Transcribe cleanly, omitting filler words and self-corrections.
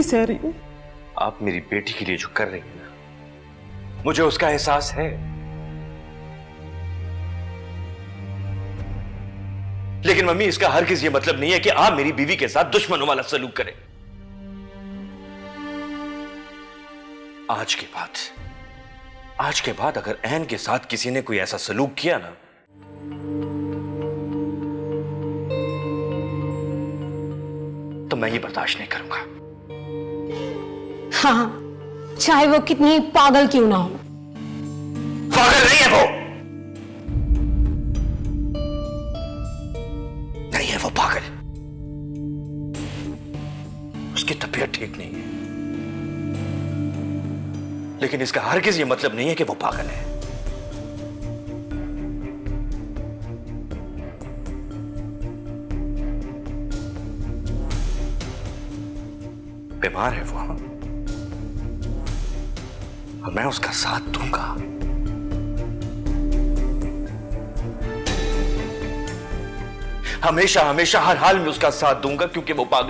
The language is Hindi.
सह रही हूं। आप मेरी बेटी के लिए जो कर रही हैं, मुझे उसका एहसास है। लेकिन मम्मी, इसका हरगिज़ ये मतलब नहीं है कि आप मेरी बीवी के साथ दुश्मनों वाला सलूक करें। आज के बाद अगर ऐन के साथ किसी ने कोई ऐसा सलूक किया ना, तो मैं ये बर्दाश्त नहीं करूंगा। हाँ, चाहे वो कितनी पागल क्यों ना हो। पागल नहीं है वो, नहीं है वो पागल। उसकी तबीयत ठीक नहीं है, लेकिन इसका हरगिज़ ये मतलब नहीं है कि वो पागल है। बीमार है वो, और मैं उसका साथ दूंगा। हमेशा हमेशा हर हाल में उसका साथ दूंगा, क्योंकि वो पागल